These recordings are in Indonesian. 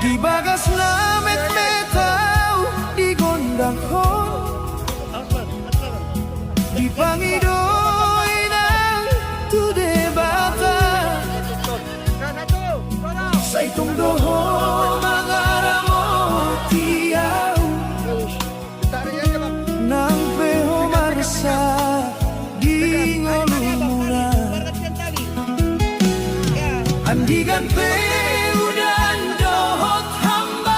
Di bagas namet metau di gondangkon di pangidoy ng tude bata sa itong doho mga ramo tiyaw ng peho marasa di ngolumura andigan pe udan dohot hamba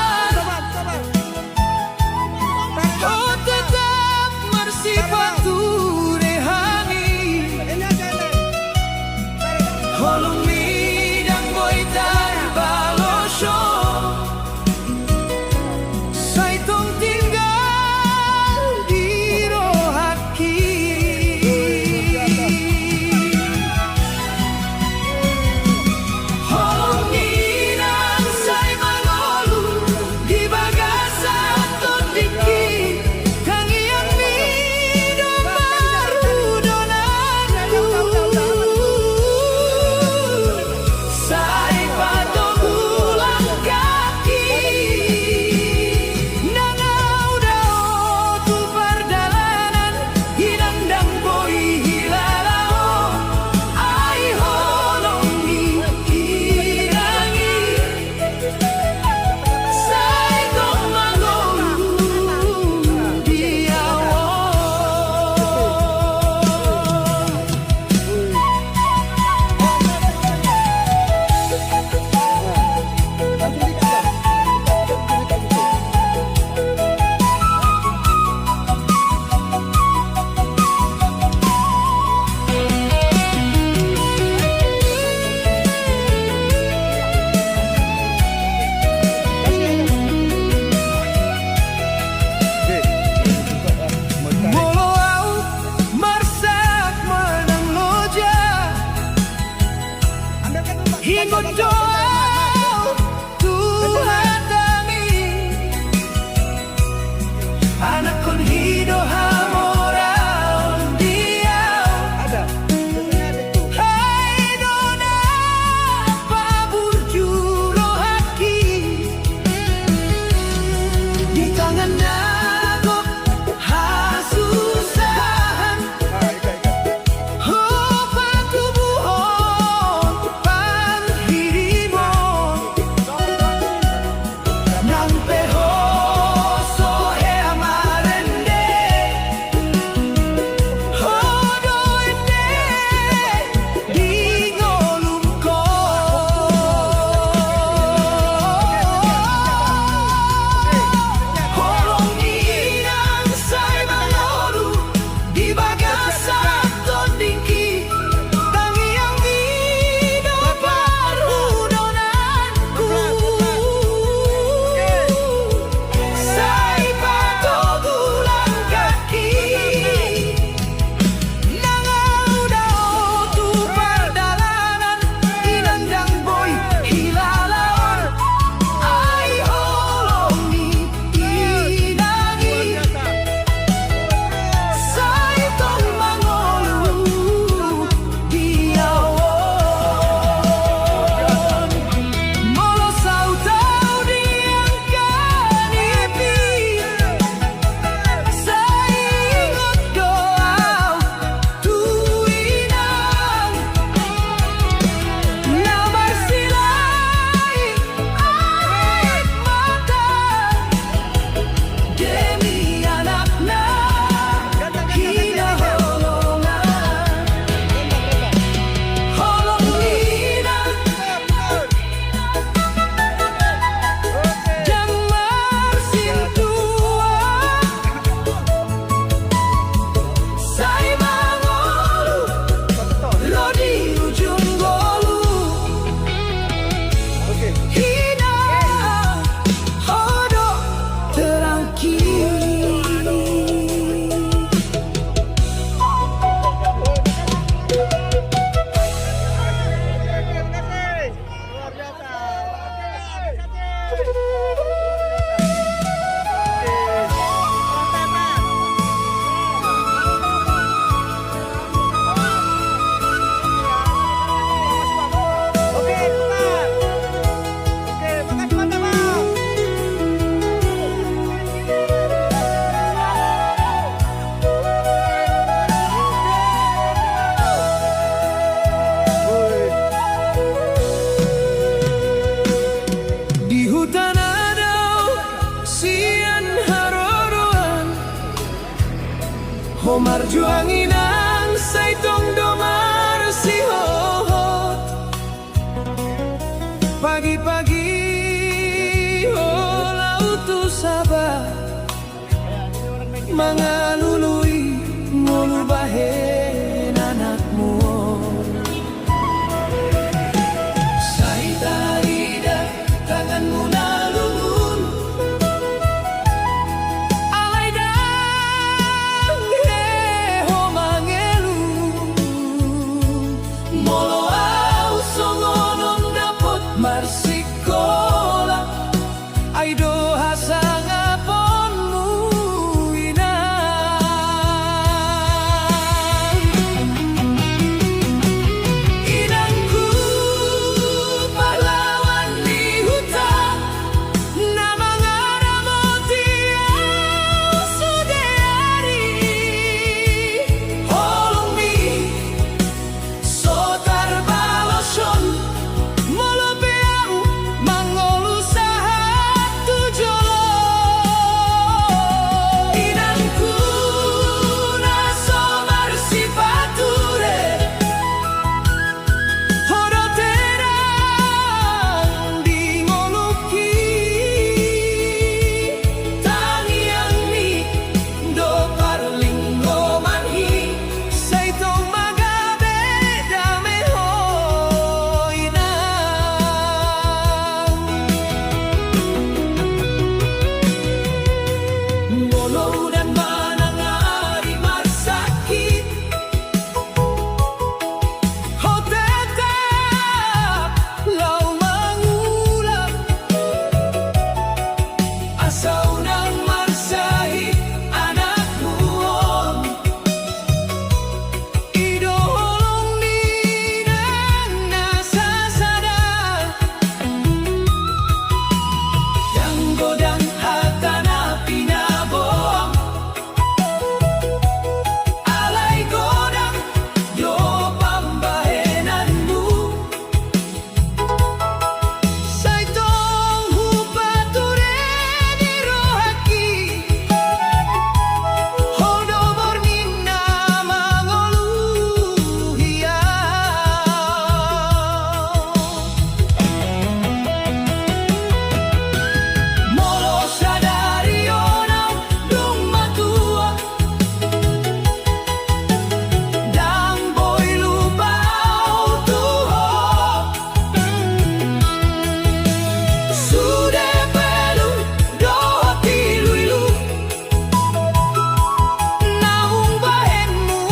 Homar juanginang sa itong domar sihot. Pagi-pagi lautu saba mga luluy ngulubahin anakmu. Sa itarida tanganmu nalulun alay dang heho mangelu molo au songonon dapot marsikola ay doha sa ngaponmu inang. Inangku pahlawan di hutan na mga ramoti au sudari holong mi sotar balosyon molopeau mangolusahat tujolo. Inangku naso marsipature horoterang di ngoluki tangiang mi do parlinggo manhi sa itong magabe dameho inang. Ngolo dan manangari marsakit ho tetap lau mangulang asaw nang marsahit anakmu idolong ninang nasasada yang godang hatana pinaboang alay godang do pambahenanmu sa itong hupature ni rohaki hodo bornin na mangoluhiyaw. Molo sadari onaw dung matua dang boy lupaw tuho sude pelu do tiluilu naung bahenmu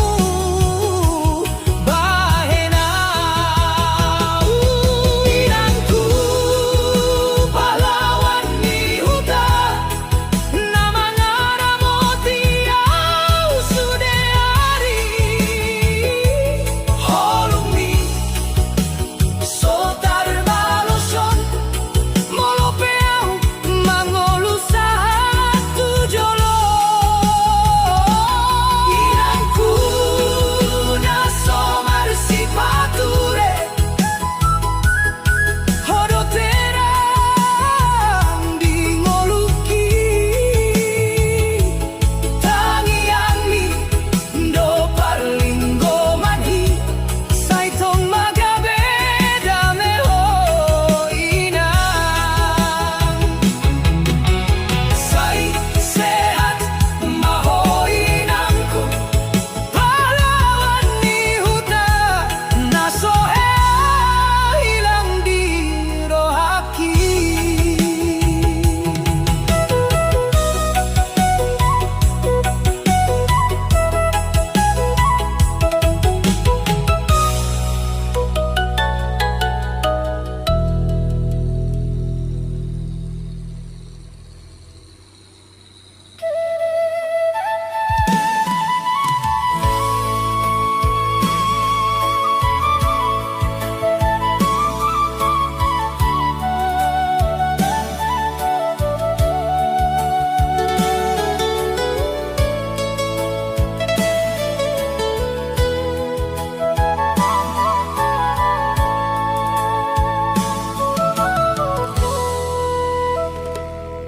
bahenaw. Inangku pahlawan ni hutan na mga ramoti au sudari holong mi sotar balosyon molopeau mangolusahat tujolo. Inangku naso marsipature horoterang di ngoluki tangiang mi do parlinggo manhi sa itong magabe dameho inang. Say sehat maho inangku pahlawan ni hutan naso hilang di rohaki.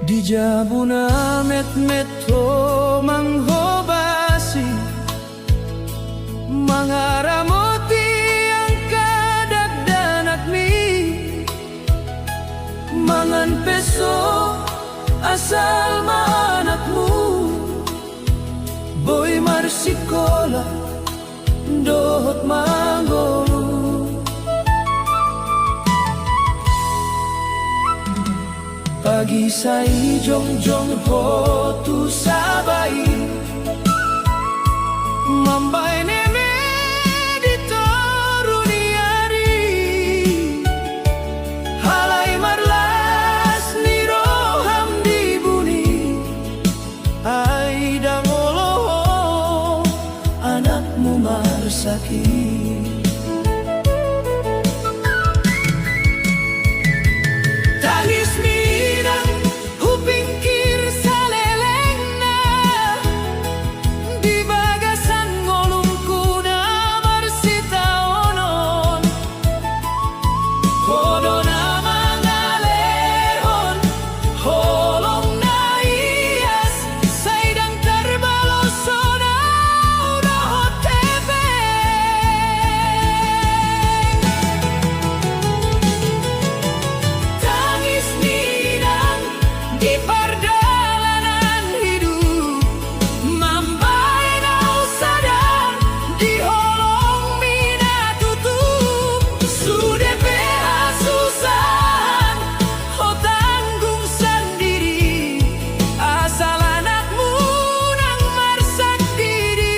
Di jabuna met-met ho manghobasi Mangaramuti ang kadagdanak mi mangan peso asal maanak mo boy marsikola dohot manggolo pagi say jong ho tu sabay mambay neme dito runiari halay marlas ni roham di buni ay dangolo anakmu marsakit tangis minang hupingkir sa leleng na di bagasan ngolungku na marsitaonon hodo na mga lehon holong na iyas sa idang tarbaloso na urahot tangis ninang di pardalanan hidup mambay na usadan di holong minatutup sudepe asusan o tanggung sendiri asal anakmu nang marsak diri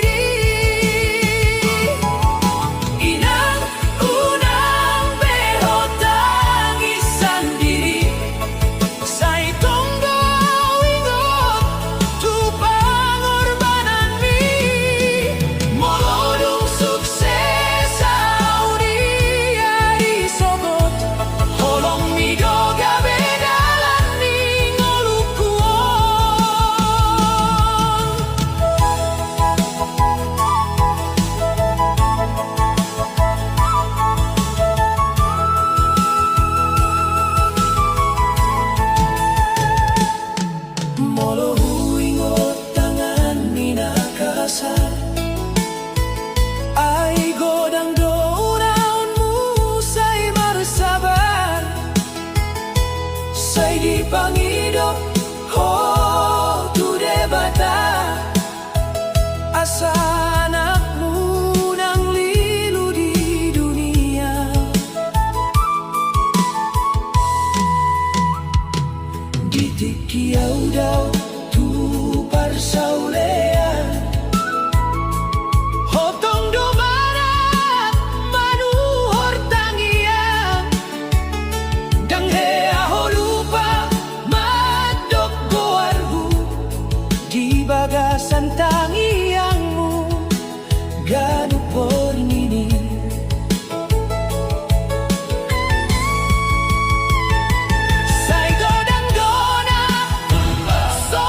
inang unang beho tangis sendiri say tonggo ingot tu pangorbanan mi molodong sukses audia isogot holong midoga bedalan ni ngolukuon molo huingot tangan minakasar ay godang doon musay marsabar say di pangidop ho tu debata asa anakmu nang lilu di dunia ditik daw tu parsaulean hotong dumarat manuhor tangian danghe aho lupa madok goarbu di bagasan tangiangmu ganu pornini say godang dona so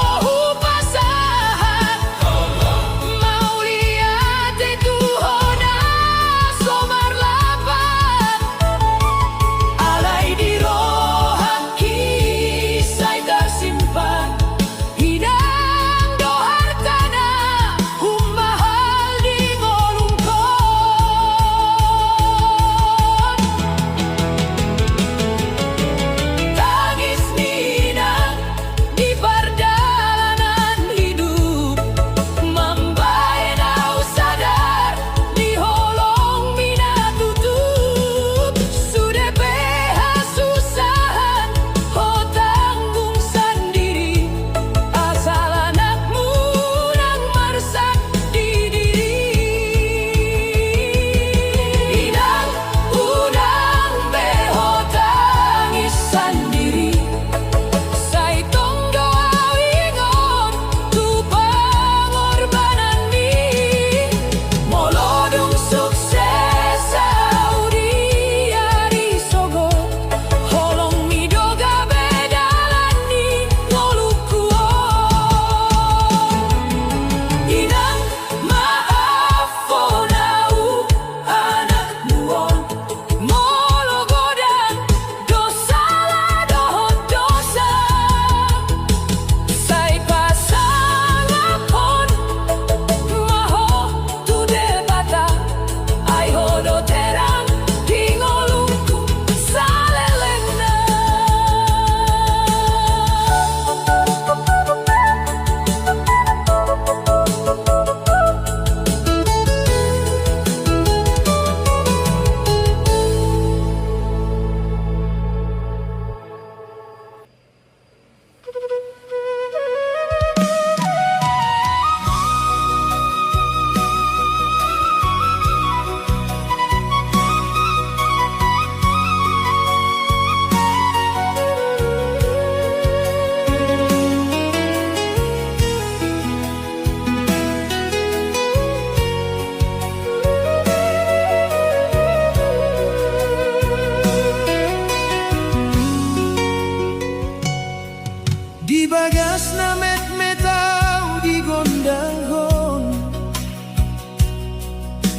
bagas na metmetaw di gondahon,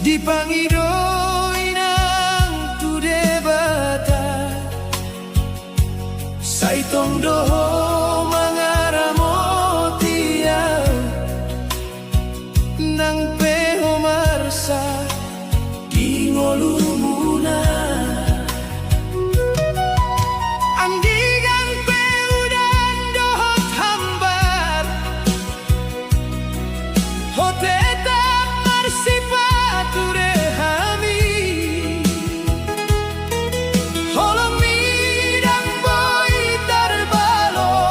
di pangidoy ng tudebata, sa itong doho mga ramotiyaw ng peho marsa di ngolumuna. Ang digang peudan dohot hambar, hoteta marsipature hami, holomidang boy tarbalo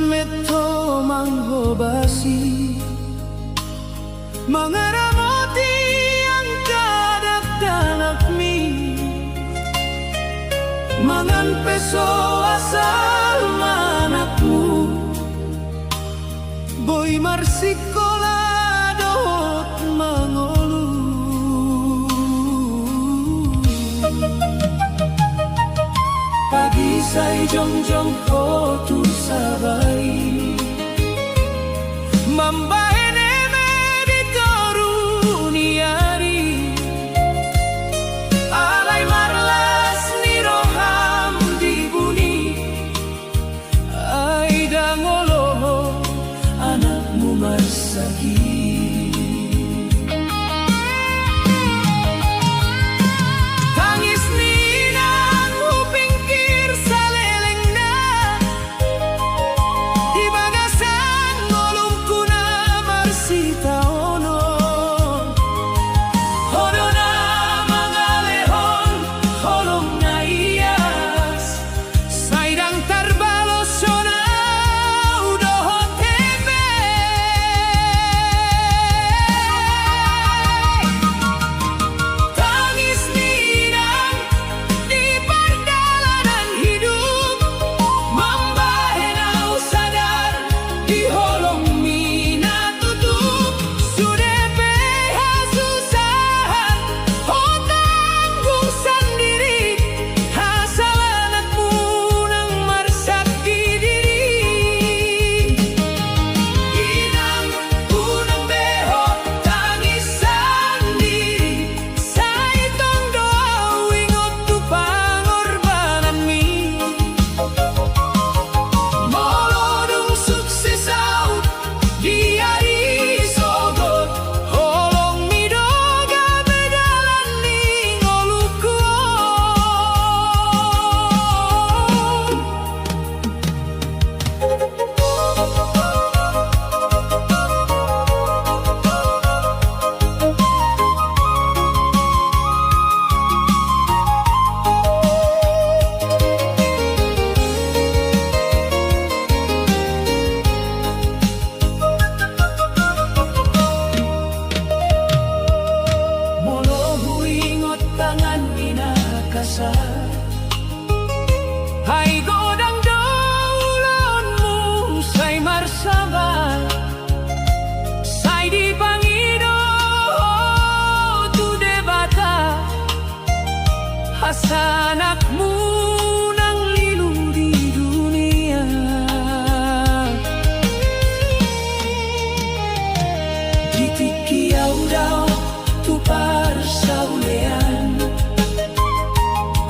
meto manghobasi mangaramoti ang kadagdanak mi mangan peso asal manakmu boy marsikoladot mangolu pagi say jong ko tu sabay mambaene me di toruniari alay marlas ni roham di buni ay dangolo anakmu marsagi tangis ninang upingkir sa leleng na di bagasan ngolong ko na marsita ono hono na mga lehon holong na iyas saydang tarbalo sonaw dohot tebe tangis ninang di pardalanan hidup mambahenaw sadar di holong minatutup sudepe hasusahan o tanggung sendiri asal anakmu nang marsakti diri inang unang behot tangis sendiri sa itong doa wingot tu pangorbanan mi molodong sukses out di ari sogot holong midoga bedalan ning oluko Molo huingot tangan minakasar Hai godang daulonmu say marsama say di pangido tu debata hasanakmu nang lilu di dunia Ditikiau daw tu parsaulean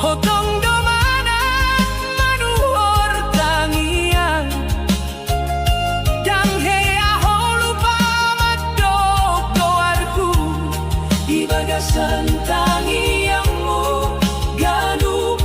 hotong domana manuhor tangian dang hea holupa madok doarku di bagasan tangiangmu ganup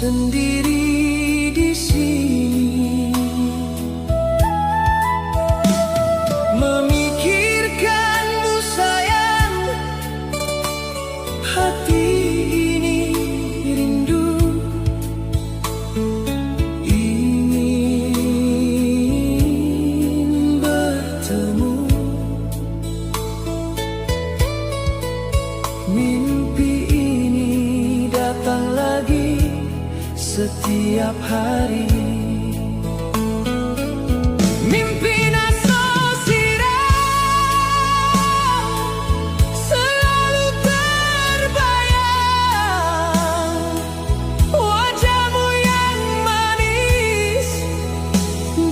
sendiri di sini, memikirkanmu sayang. Hati ini rindu, ingin bertemu. Mimpi ini datang lagi setiap hari. Mimpi selalu terbayang, wajahmu yang manis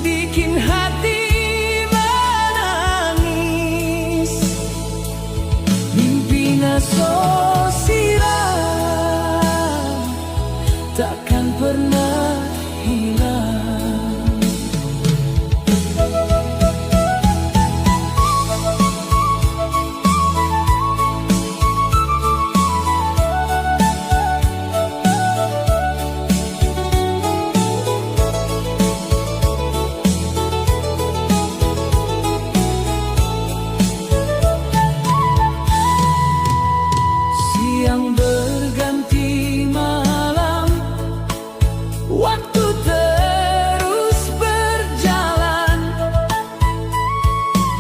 bikin hati menangis. Mimpi Nasosira takkan pernah hilang. Siang berganti malam, waktu terus berjalan,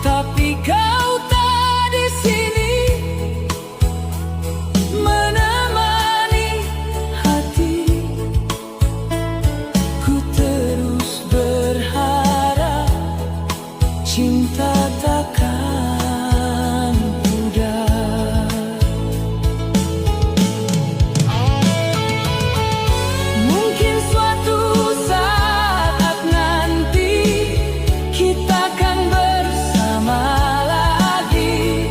tapi kau tak di sini menemani hati. Ku terus berharap cinta takkan pudar. Mungkin suatu saat nanti kita akan bersama lagi.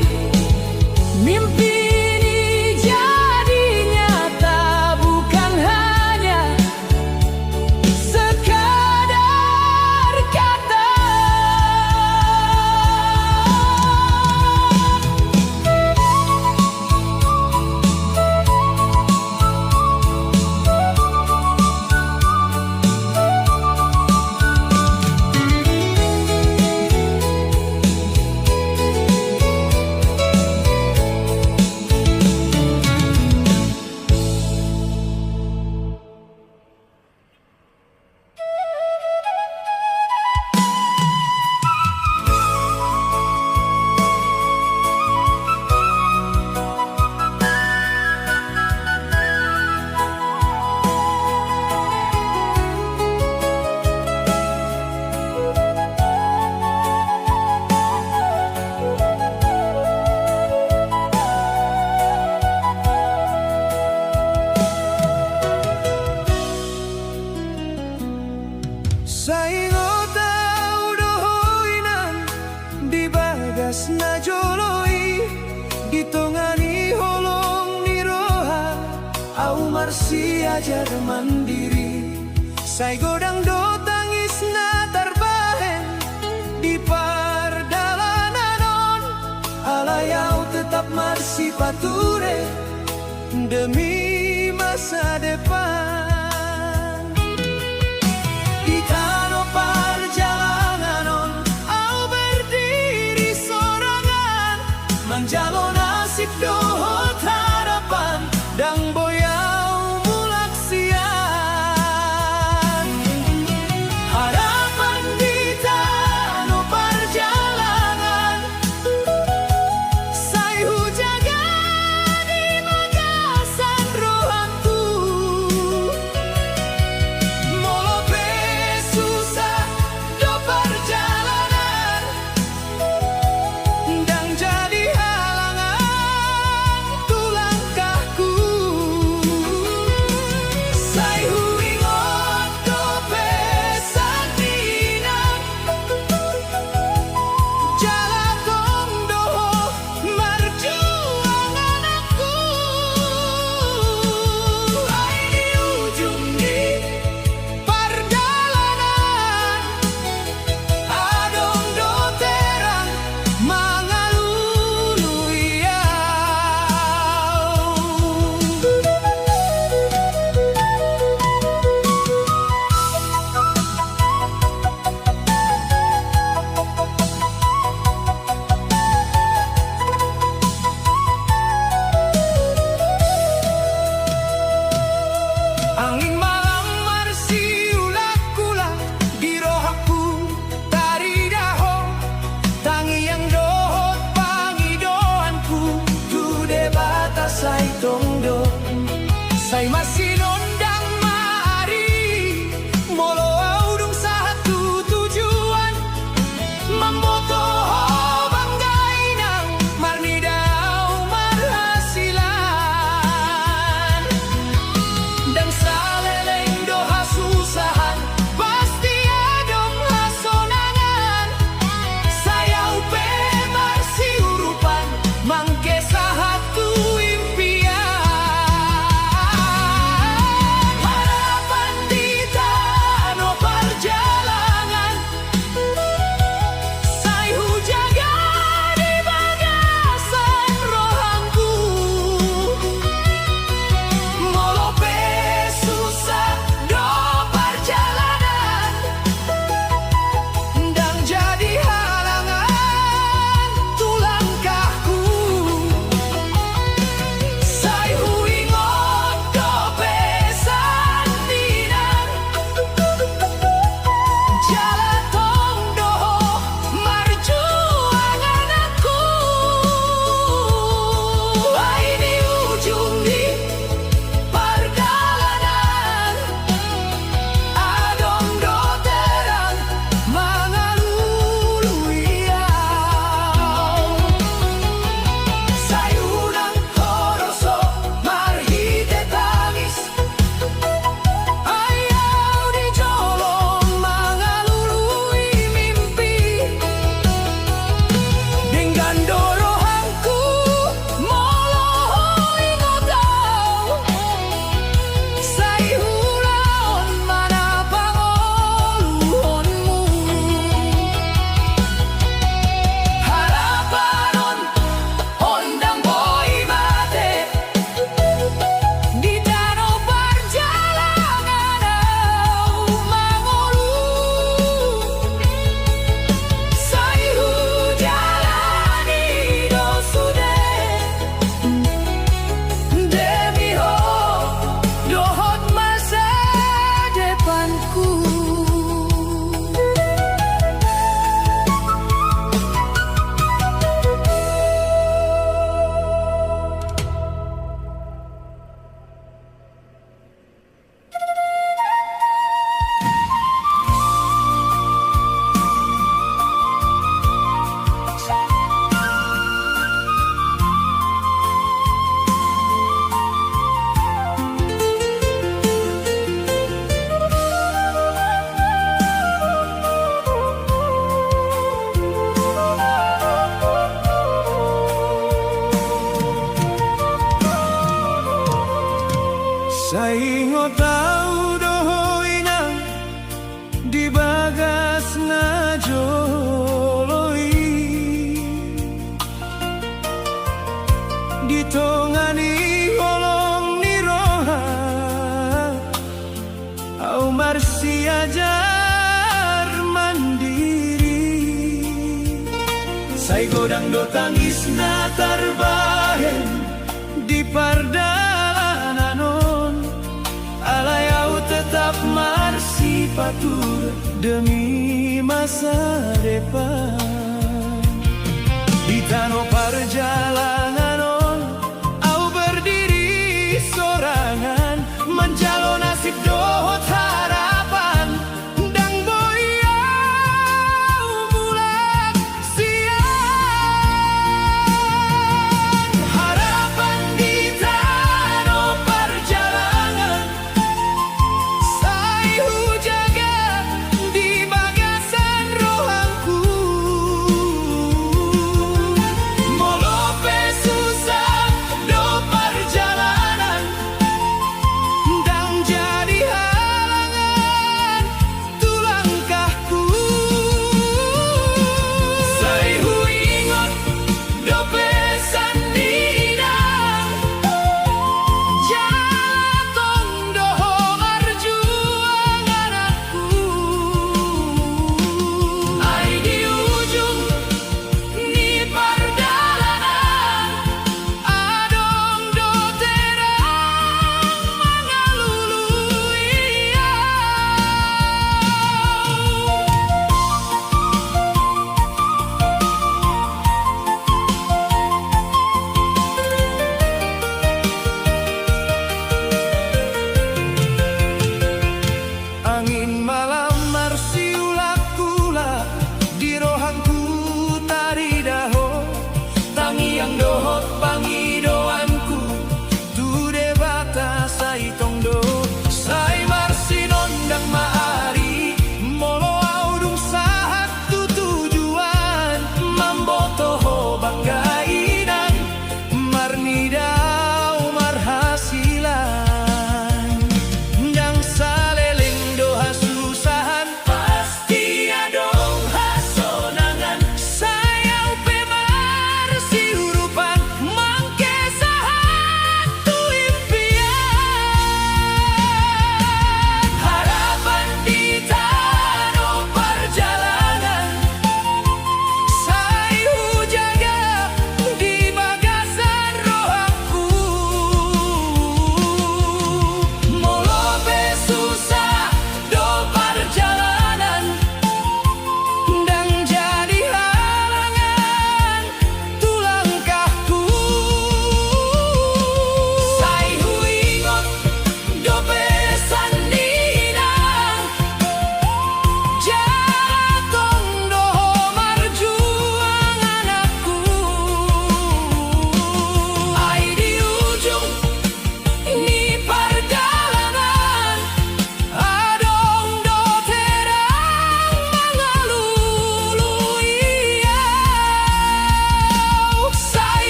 Mimpi ini jadi nyata, bukan hanya sekadar kata. Saingota udohoinan di bagas najoloi, ditongani holong ni roha, au marsi ajar mandiri. Sai godang do tangis na tarbahen di pardalanan, alayau tetap marsi pature demi masa depan. Itano perjalanan, au berdiri sorangan, menjalo nasib dohot harapan, dang boyau mulaksian. Harapan di tano perjalanan, sai hujaga di magasan rohantu. Saingo tau dohoinang di bagas ngajoloi ditongani holong ni roha au marsi ajar mandiri sai godang do tangis na tarbahen di pardalanan alayau tetap marsi patur demi masa depan di tanah perjalanan au berdiri sorangan menjalo nasib dohot harapan dang boyau mulak siang harapan di tanah perjalanan sai hujaga di bagasan rohangku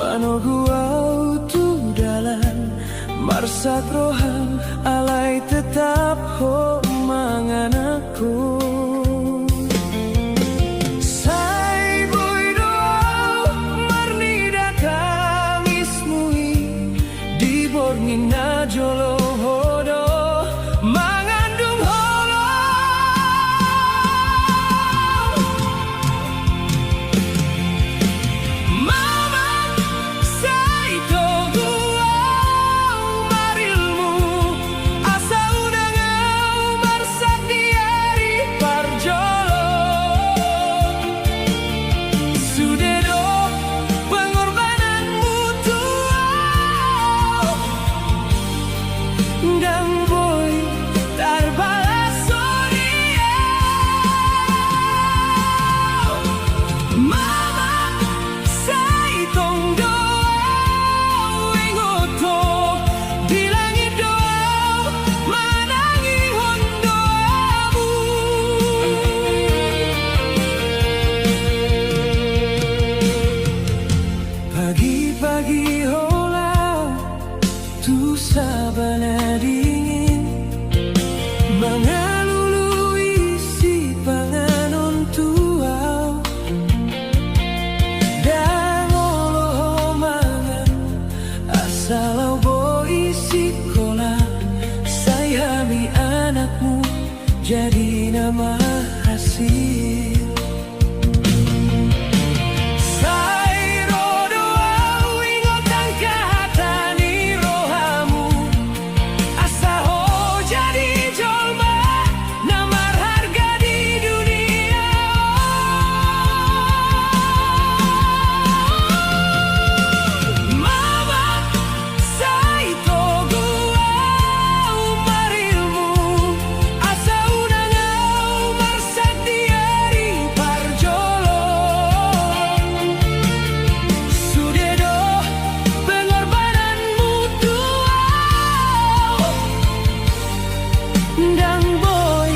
Mano guau tu dalan marsak rohang alai tetap ho mangan aku. Sai boy doau marni datang ismui di borngina jolo hodo mangandung holo. Mama sai togu au marilmu asa unangau marsak diari parjolo. Sudeno pengorbananmu tuau dan boy terbalas soria. Mama sai tong doau ingoto di langit doau manangi hondoamu. Pagi-pagi hola tu sabana dingin mengalului si panganon tuau dan oloh mangan asalau boi sikola sayami anakmu jadi nama hasil. Sai rodo au ingotan kahatani rohamu asa ho jadi jolma namar harga di dunia. Mama sai togu au marilmu asa unangau marsak diari parjolo. Sudedo pengorbananmu tuau dan boy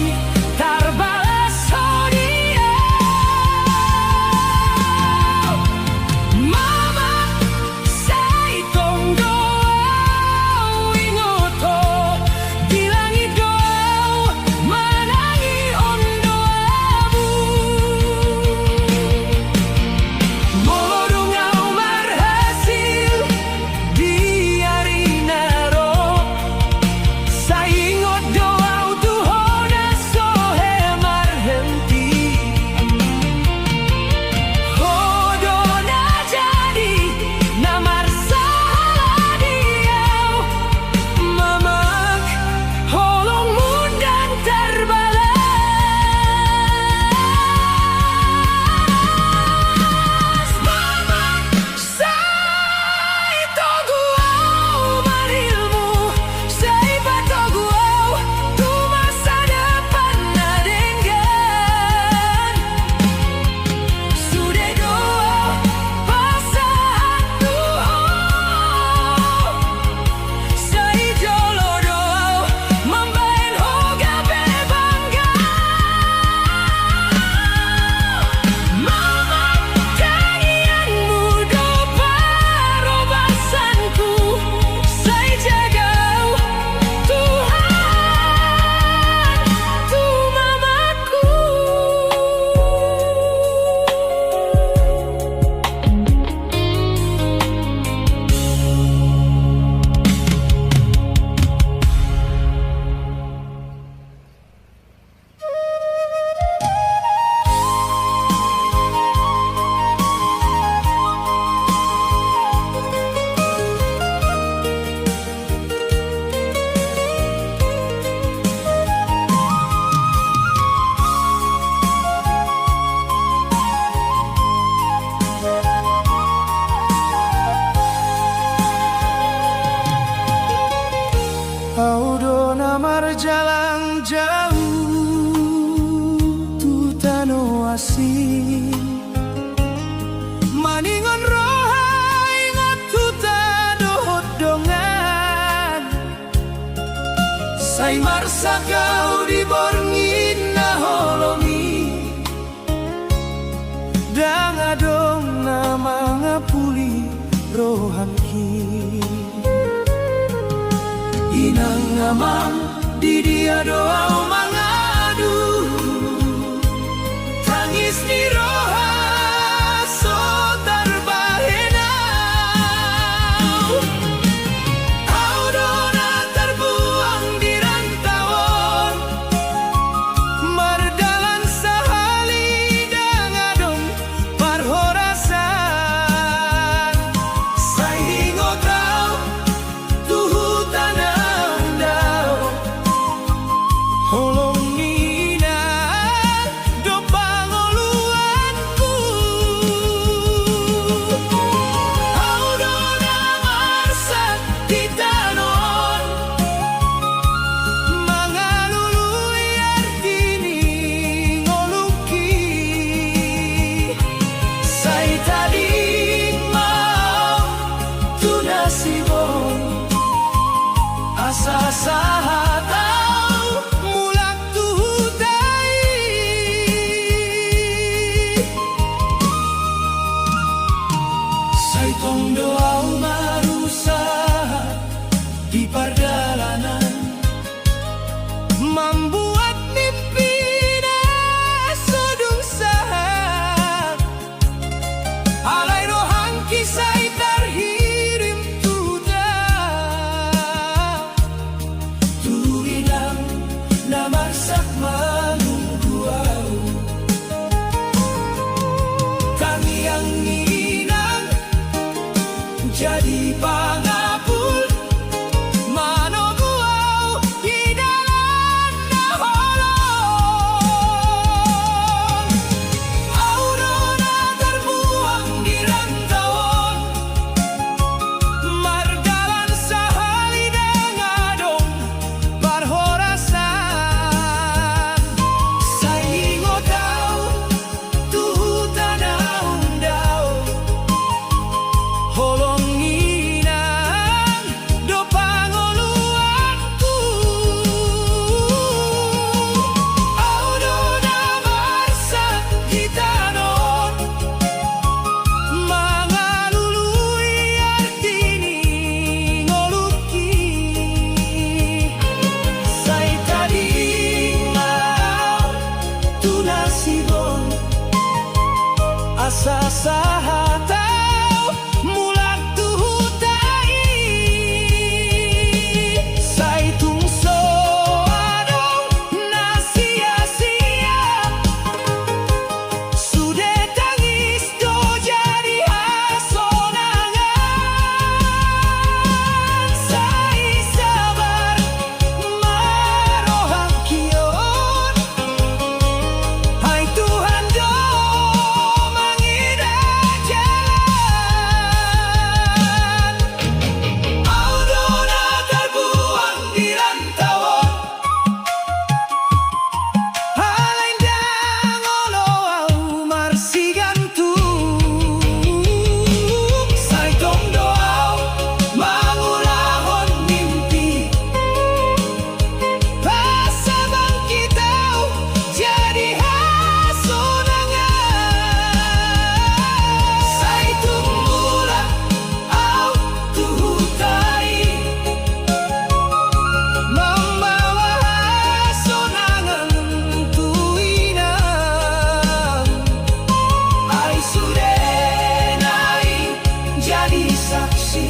terbalas sodia. Mama sai tong doau ingoto di langit doau manangi ondoamu. Molodungau marhasil di hari naro saingot doau tu hoda sohe marhenti. Hodo na jadi namar salah diau mamak holong mundang terbalas. Mama sai togu au marilmu sai patogu au tu masa depan nadenggan. Sudah doa pasahan tuau sai jolo doau membain hoga bebangga. Mama kangianmu do parobasanku sai jagau Tuhan tu mamaku. Audo namar jalan jauh tu tano asing maningon roha ingat tu tado hodongan sai marsa kau di borngina holongi dang adong nama ngapuli ro rohangki inang ngamang di dia doa mangadu tangis di roha so terbahenau audona terbuang di rantauan mardalan sahali dangadong parhorasan saingo tau tuhu tanang dao holong ina do pangoluanku audona marsat titanon mangalului artini ngoluki say tading mau tunasibon asa sahatau mulak tuhutay say tong doaw marusaha di pardalanan membuat mimpi na sudung sahat alay rohang kisay terhirim tudah tuinang namarsak manungguaw kami ang inang jadi pangapul manoguaw idalan na holong aurona terbuang di rantauan mardalan sahali dangadong parhorasan saingo tau tuhu tanaung dao holong inang do pangoluanku audona marsat titanon mangalului artini ngoluki say tading mau tunasibon asa sahatau mulak tuhutay say tungso adong na sia-sia sude tangis do jadi hasonangan say sabar marohang kion hai Tuhan do mangida jalan audona terbuang di rantauan halain dangoloau marsigantung say tong doau mangulahon mimpi pasabang kitau jadi hasonangan say tumbulan au tuhutay membawa hasonangan tuinang ay sude naing jadi saksi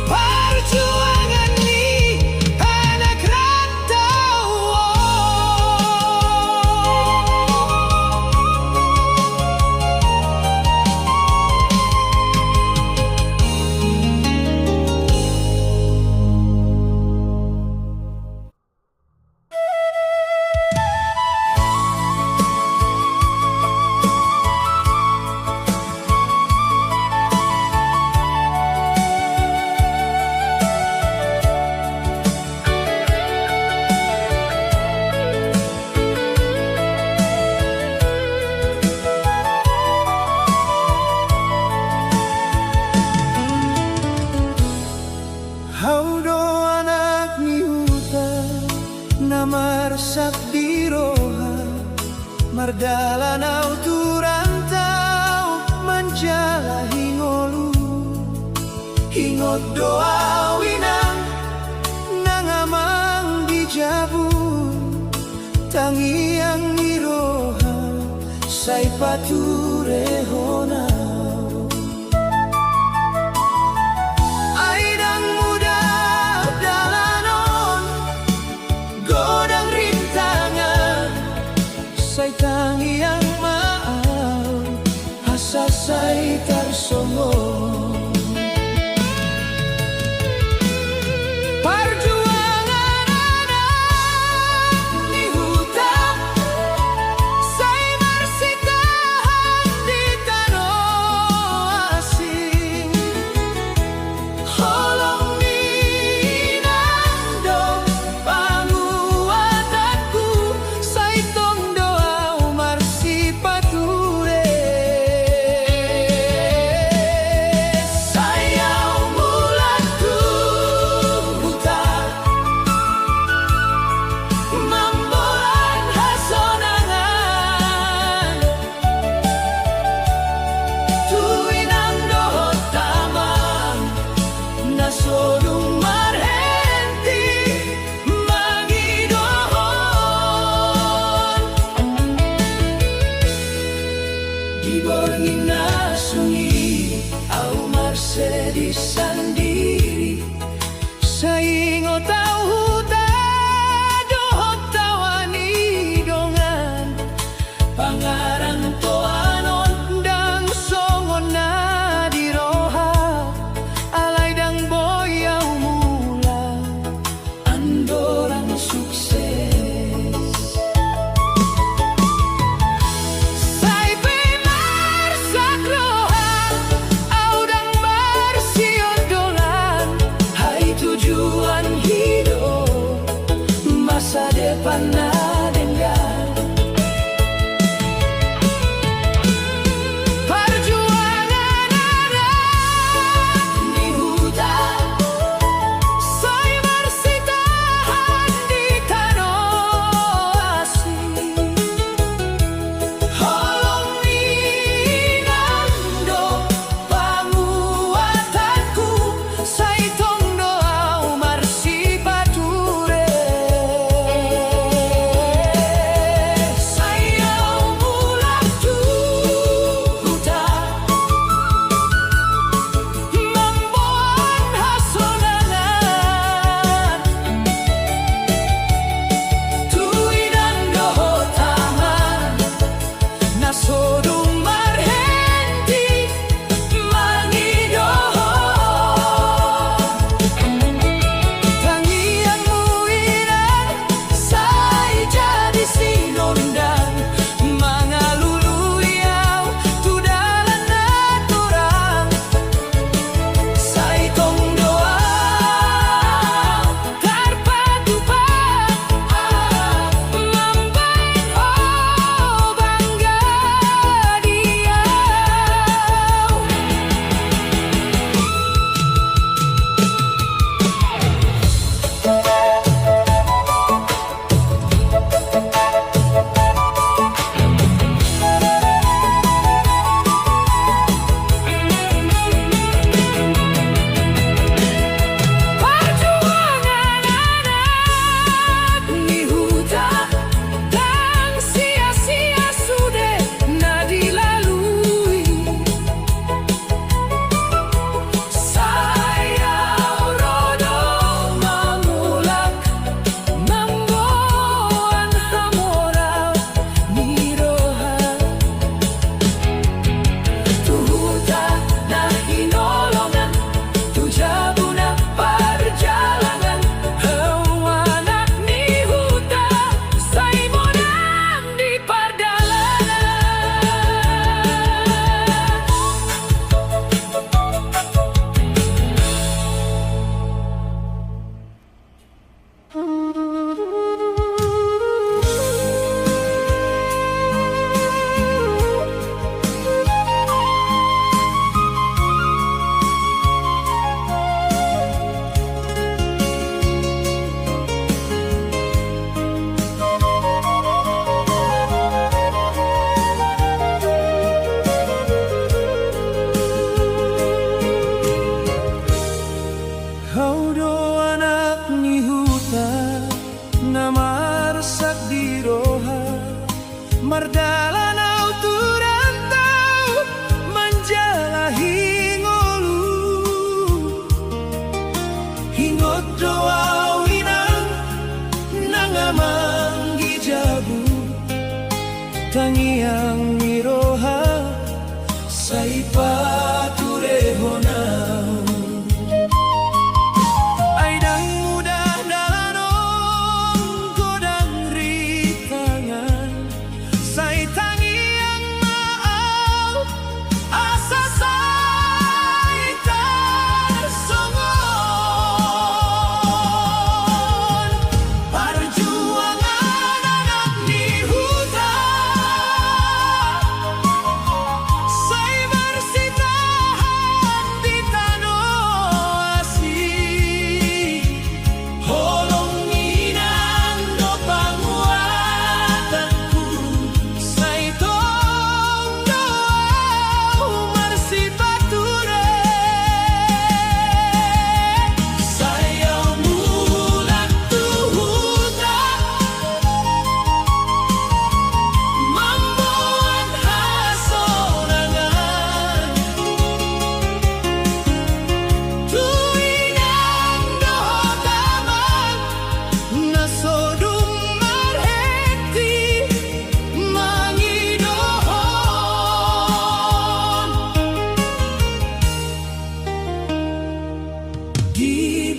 perjuangan ni anak rantau. marsak di roha, mardalan au turantau menjalahi ngolu. ingot doa winang nangamang dijabu tangiang iroha say paturehona. Aidang muda dalanon godang rintangan say tangiang maaw asa say tarsongon. Di sandiri saingo tau dohot tawani dongan pangarang toanon dang songon na diroha alay dang boyaw mula andorang sukses.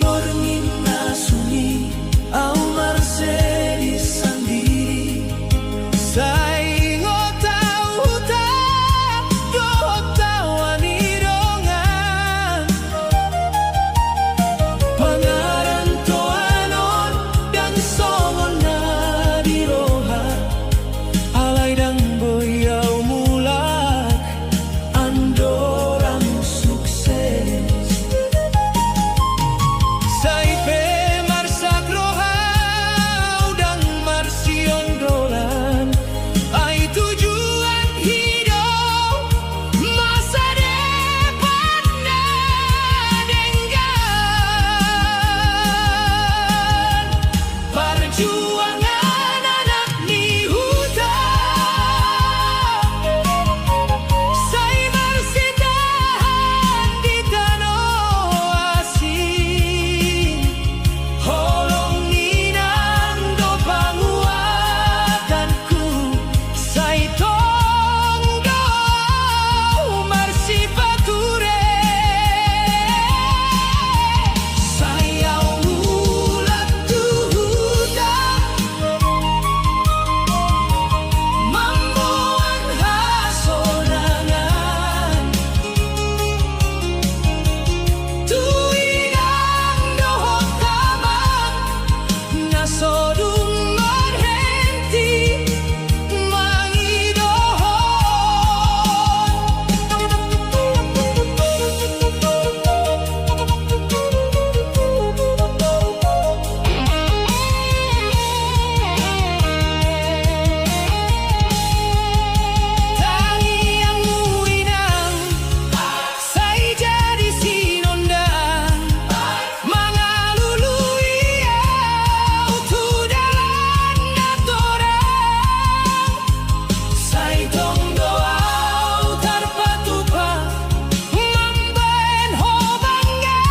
borngin na suni au Mercedes sandiri sai ngotau ta gotawani dongan pangaran toanon dan songon na diroha alai dang boyau mulak andorang sukses sai pe marsak rohau dan marsion dolan ai tujuan hidup masa depan na denggan perjuangan anak ni hutan sai marsitahan di tanah asing holong ninang do panguatanku sai tong do marsipature sai au mulat tuhutan mambuan hasonangan tuinang dohok tamang nasodung marhenti tangi yang muinang sai jadi sinondang mangalului au tu dalan natorang sai tong doau tarpatupa mamben ho bangga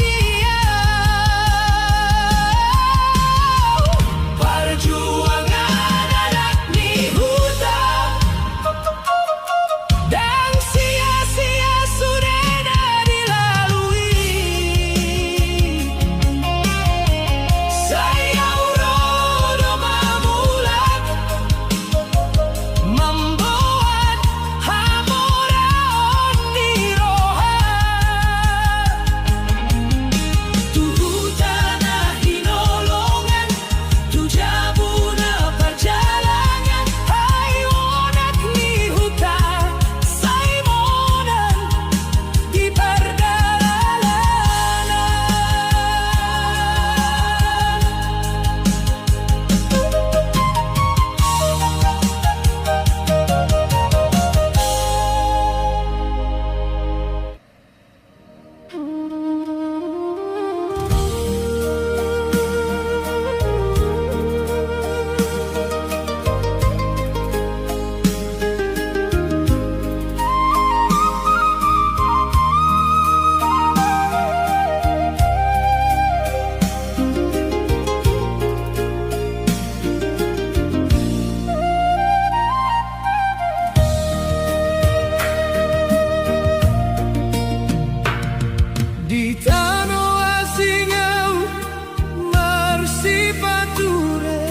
dia perjuangan anak ni hutan dan sia-sia sudah dilalui saya urodo mamulat membuat hamoraon di roha tuhu tanah hinolongan tu jabuna perjalanan hai onak ni hutan sai monan di perdalanan di tanah asing au marsipature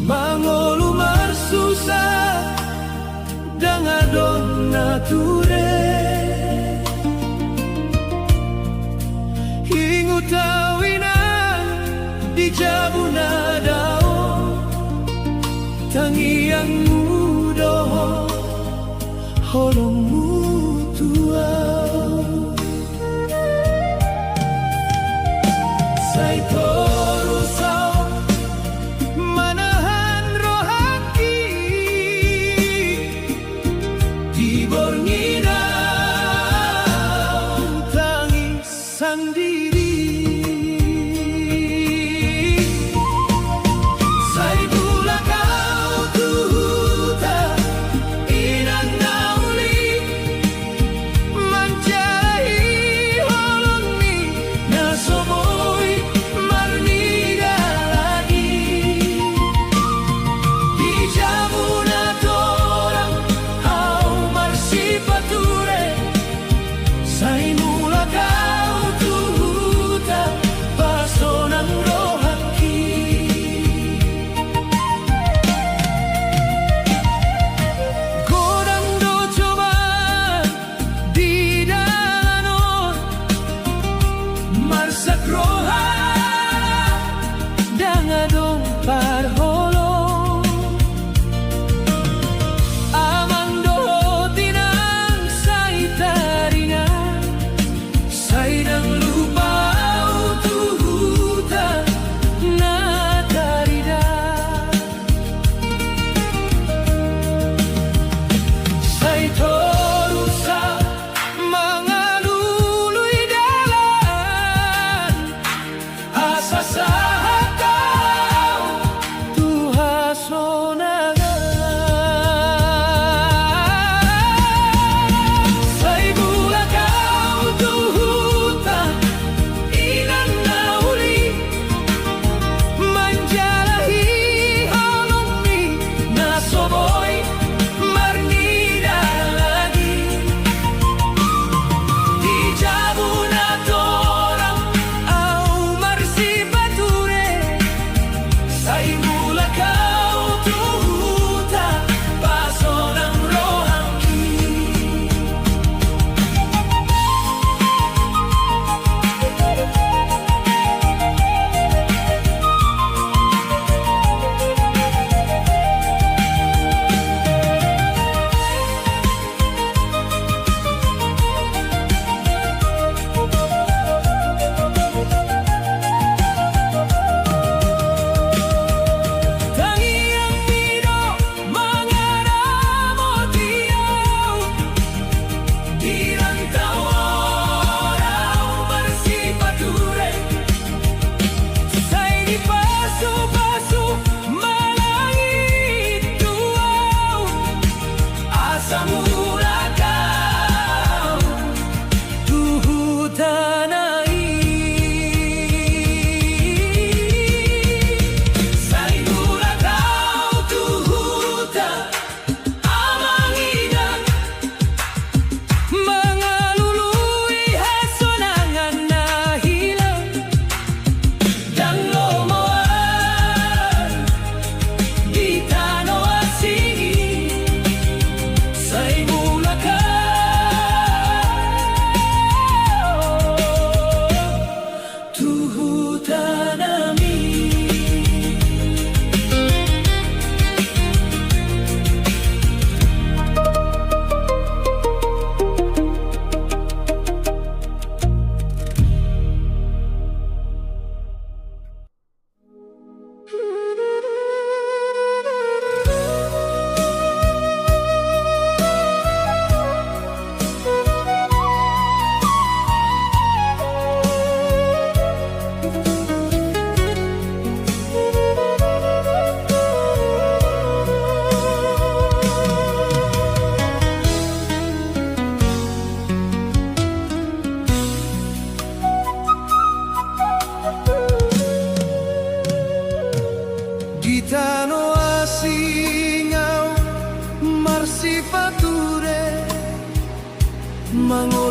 mangolu marsusah dangadon nature hingu tawinan di jabuna dao tangi yang mudo holong mutuau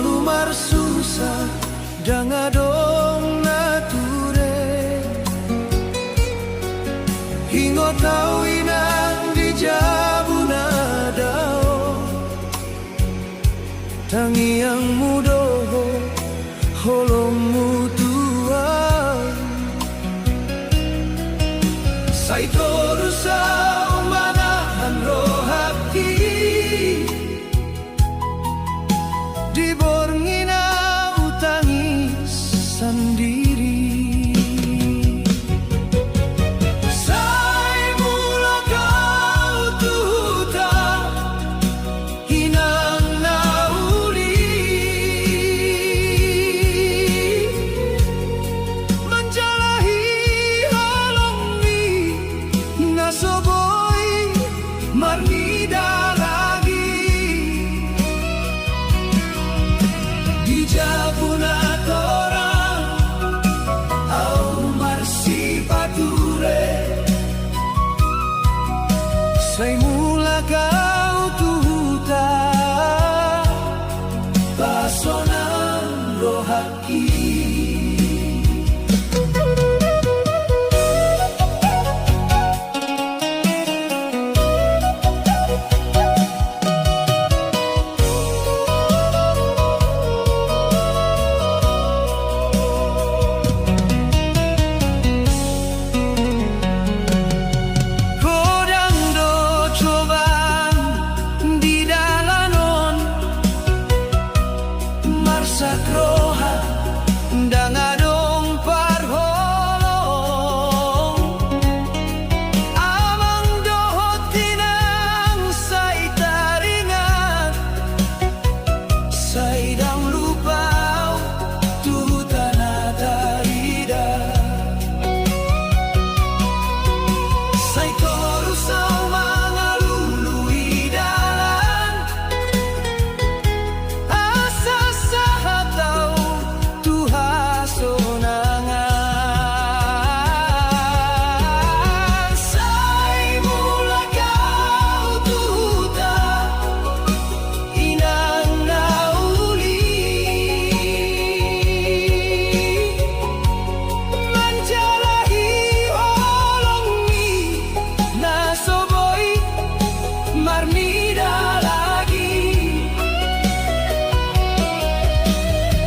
lumar susah dangadong nature hingo tau inang di jabuna dao tangiang mudo holongmu tua saitoru sa manahan rohati di borngina utangis sendiri sai mula kau tuta hinang nauli menjalahi halongi nasoboi marnida Dijabuna torang au marsipature sai mula kau tuta pasonan rohaki sakroha dangadong parholong amang dohot tinang say taringan saydang lupaw tutana darida say korusaw mga lului dalan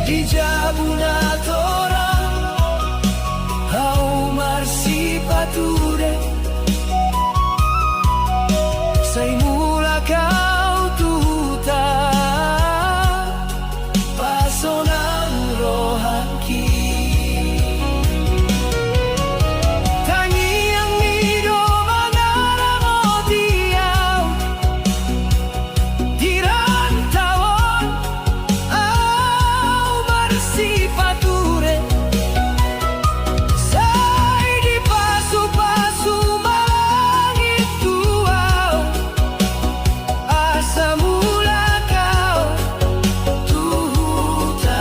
Dijabuna torang au marsipature sai mula kau tuta pasonan rohaki tangiang mido manaramotiau dirantawon sipature sai di pasu-pasu malangit tuau asa mula kau tuta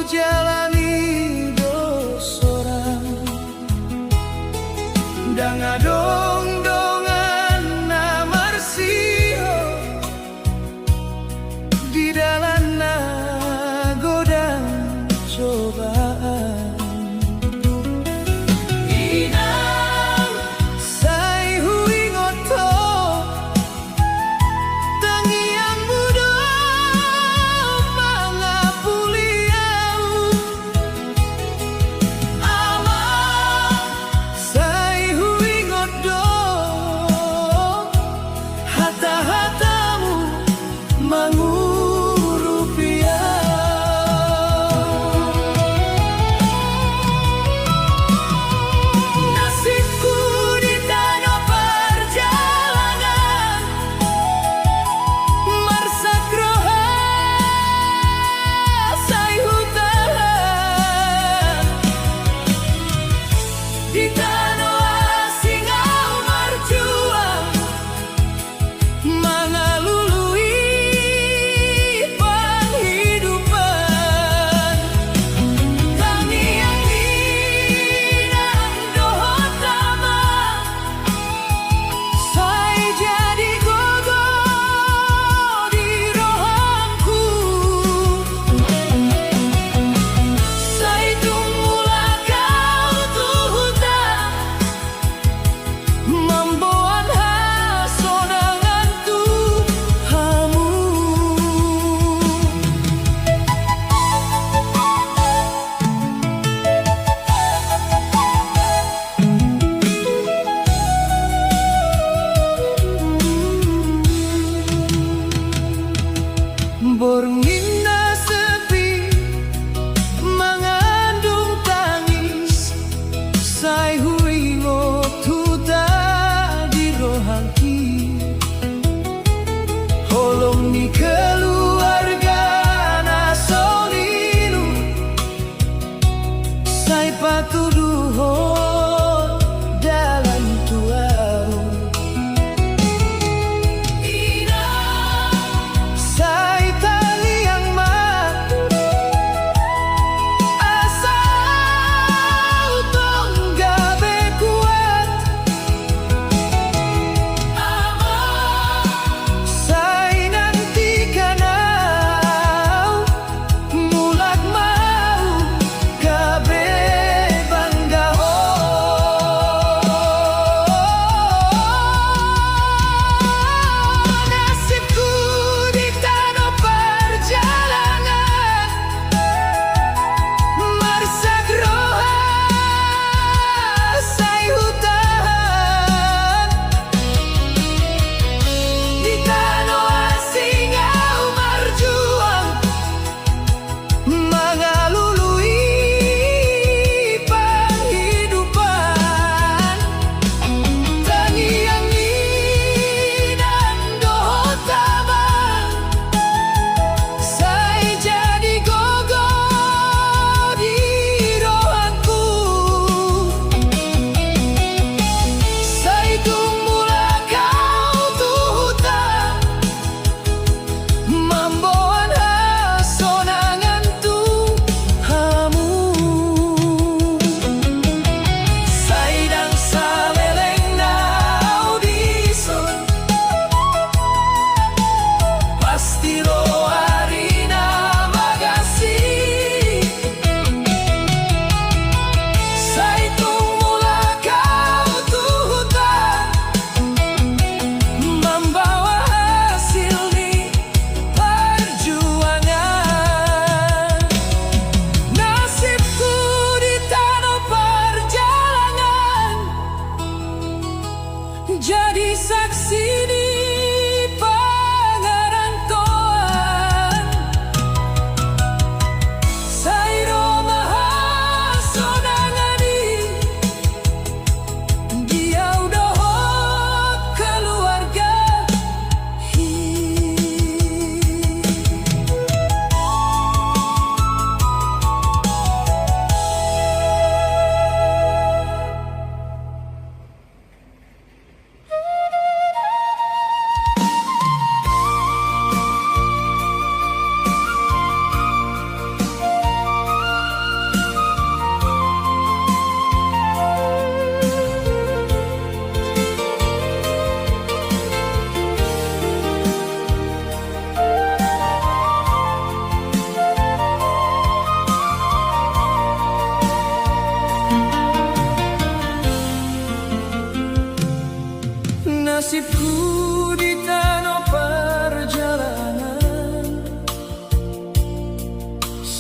jalani dosorang dangadong dongan namarsiho di dalam nagodang cobaan. Inang sai hui ngoto tangiang mudo mangapuliau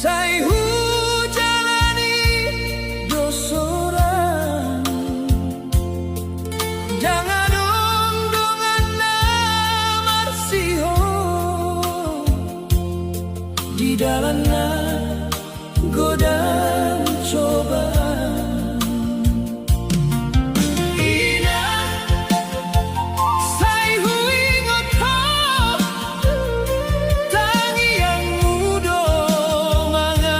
Sai hujalani dosoran, jangan dong na marsiho di dalamnya godaan cobaan. Ina sai huingot ho tangi yang mudo manga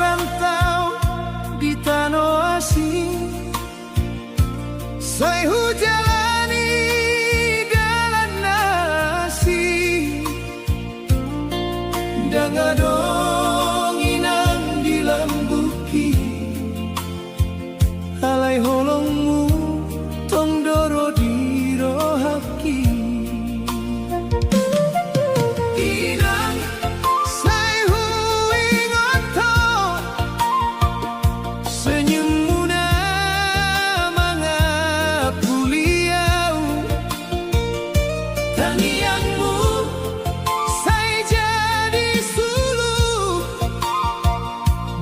merantau di tanah asing. Saya jalani jalan nasi dengan donginan di lambuki. Alai holongmu tong doro di rohaki. Inang saya ingoto senyummu na mangapuliau. Tangianmu saya jadi suluh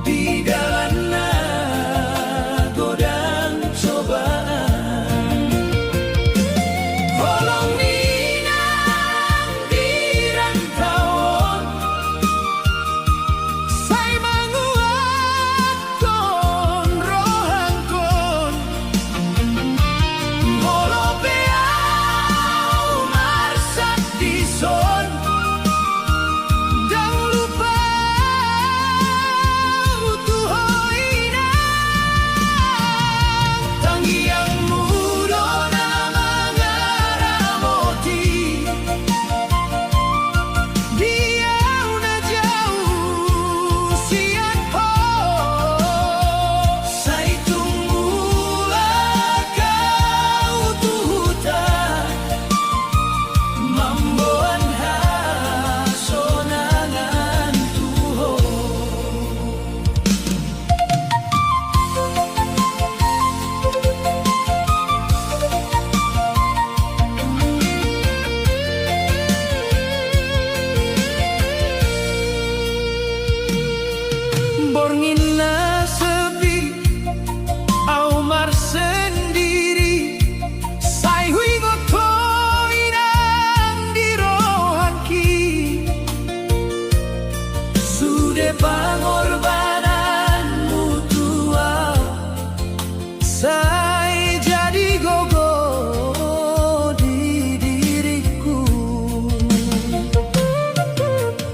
di dalam godang cobaan. Holong ninang di rantauan, saya menguatkan rohangkon. Holo beau marsat di son, jangan lupa tuhoina. Tangianmu dona mangaramoti, dia una jauh siat ho. Saya tunggulah kau tuhuta mamboan hasonangan tuho. Borngina sepi, Aumar sendiri. Saya ingoto inang di rohaki. Sudah pengorbananmu tua, saya jadi gogo di diriku.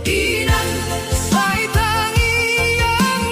Inang saya tangi yang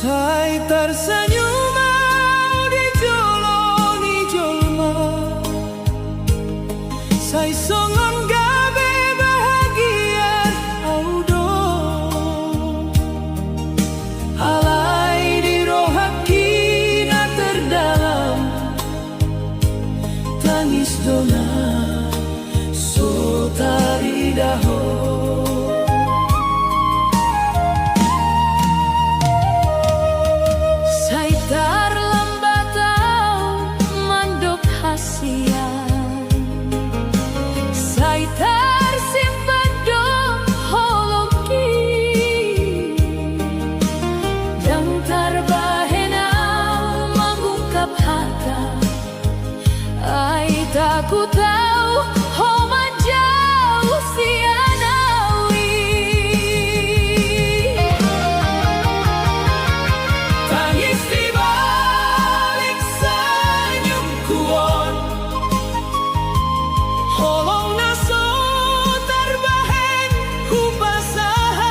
Sai tersenyum di joloni jolma, sai songon gabe bahagia audo, alai di rohakina terdalam, tangis dona so tari daho. Sai tersimpan do holoki dan terbahenau mengungkap hata. Ai takut tahu homa jauh sianawi. Tangis di balik senyum kuon, holong naso terbahen hubasahat.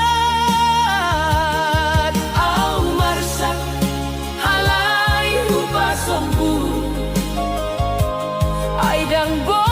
Au marsak halai hubasombu, ai dang bo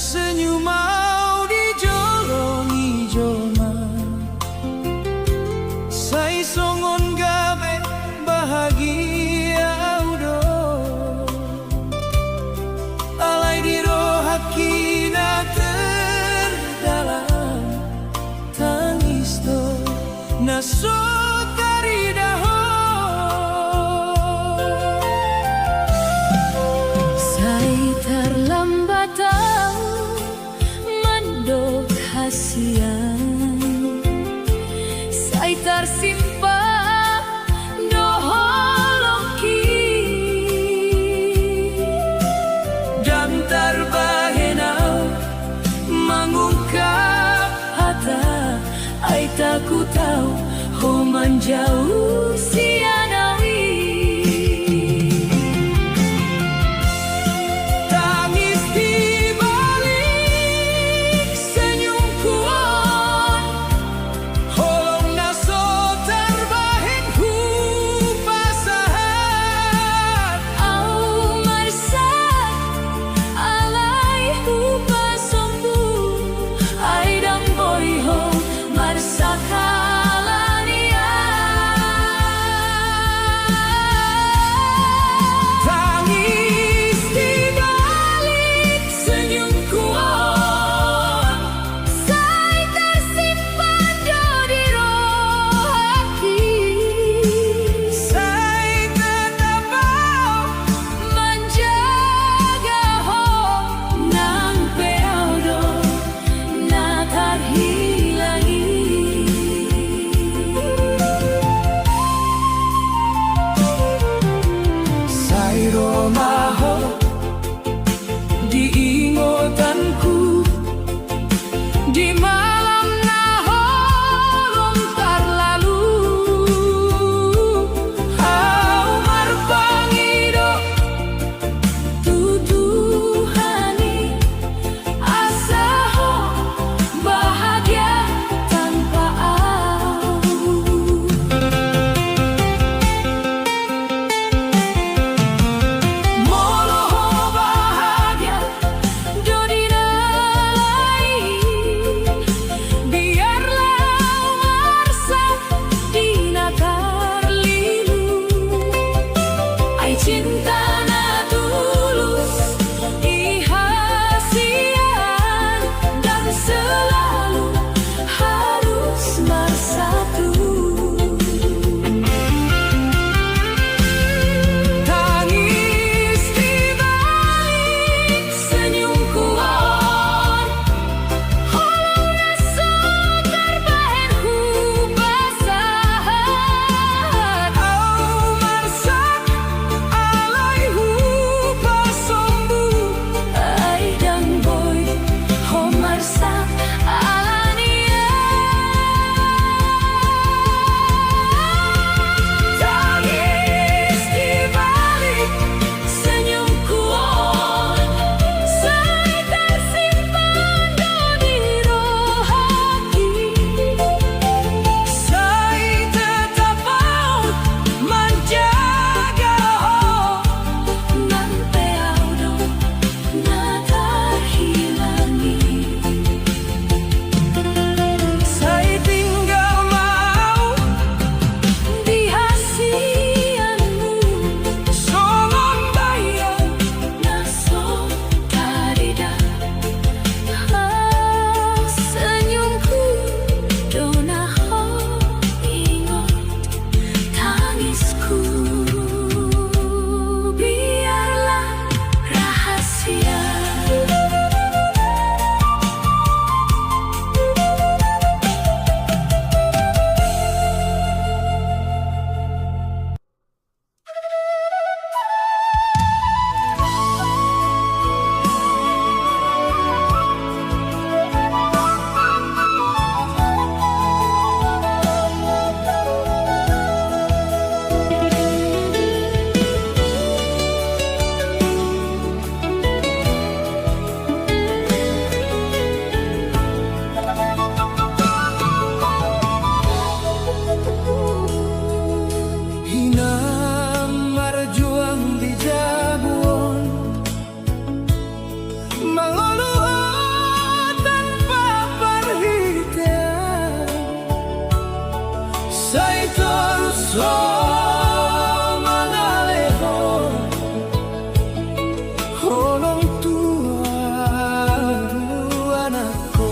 senyum mau dijolongi jolma. Sai songon gabe bahagia udo. Alai di roh hakina terdalam tangis to naso karidaho. Sai terlambat tahu mandok hasian, sai tersimpan doholoki Dan terbahenau mengungkap hata ai tak ku tahu ho menjauh sianawi. tangis di balik senyum kuat. Holong naso terbahen hu pasahan. Au marsak alai hupa sombu ai dang boy ho marsak halania. so mangaleho orang tua anakku.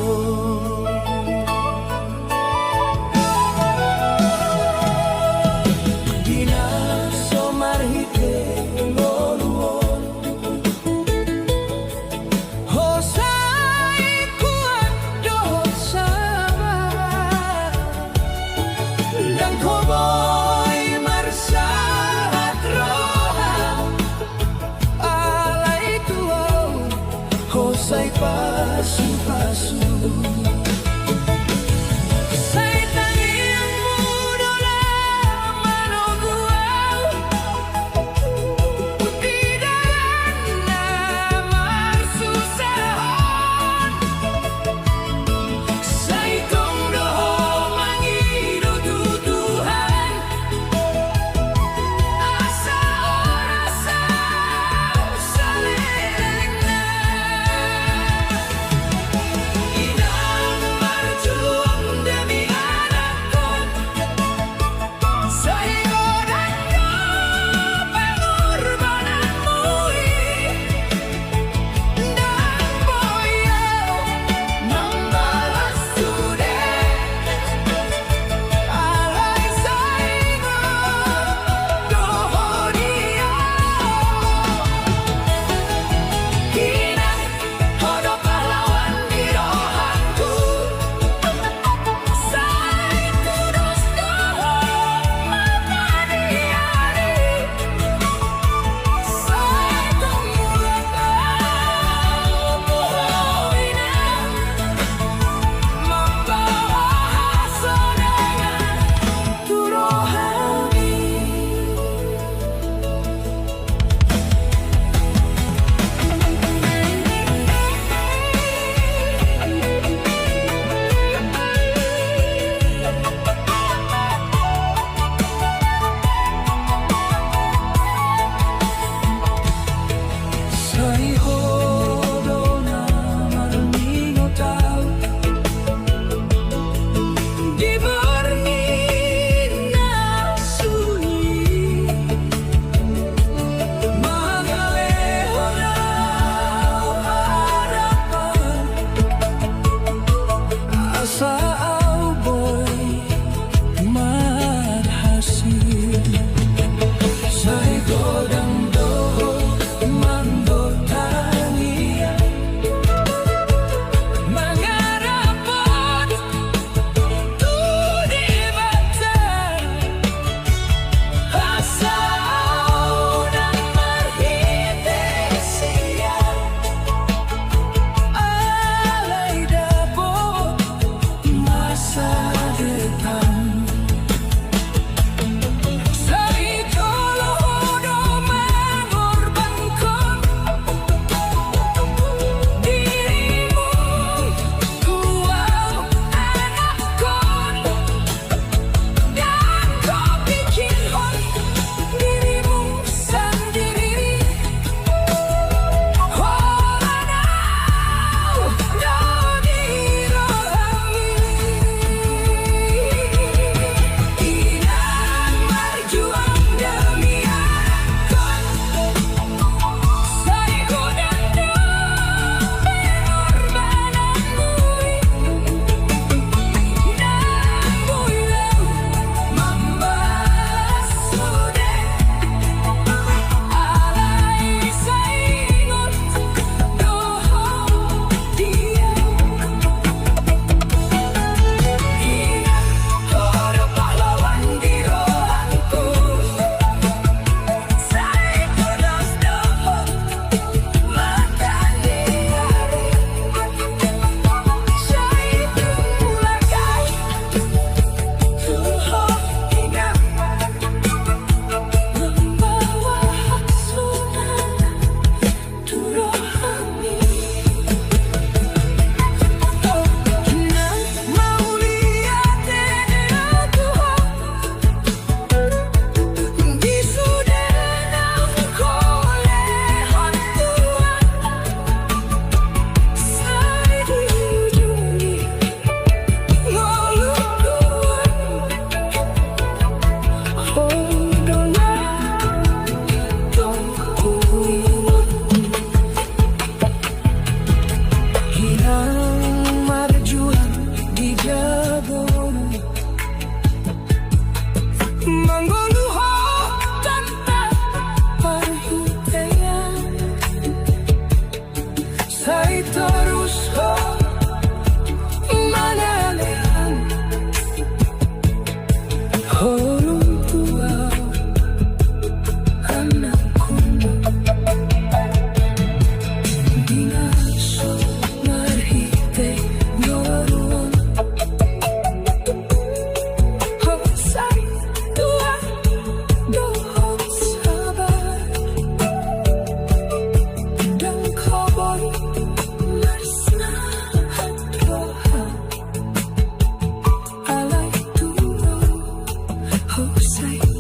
Dina somarhite ngoluon hosai kuat dosa dan koboy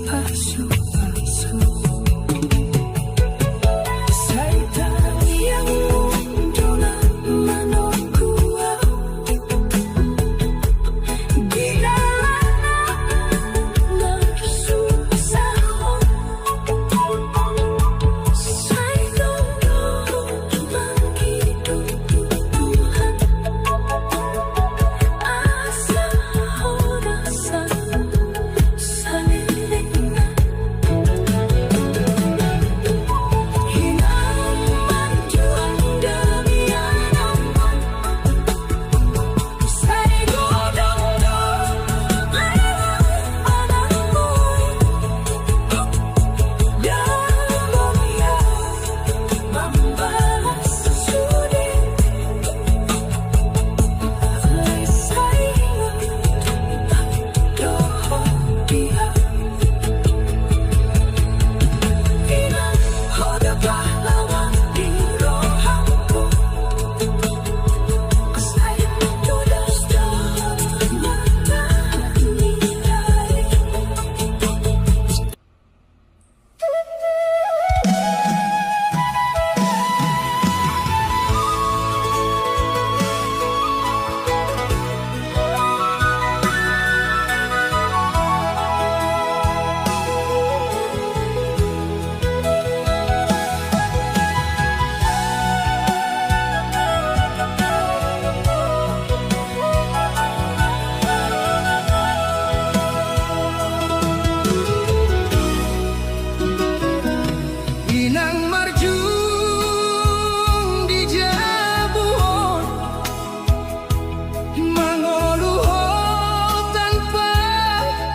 pasu-pasu. Sayang yang mundona manokua di dalam narsusahon. Sayang menghidup Tuhan asa rasa salilingan. Hinaman Tuhan demi anakmu. Saya godong anakmu dan dunia membalas sudi. Saya doa dia. Ina hoda pahlawan di rohaku. Saya tudas dalam mata nilai. Inang marjung di jabuhon, mangoluhon tanpa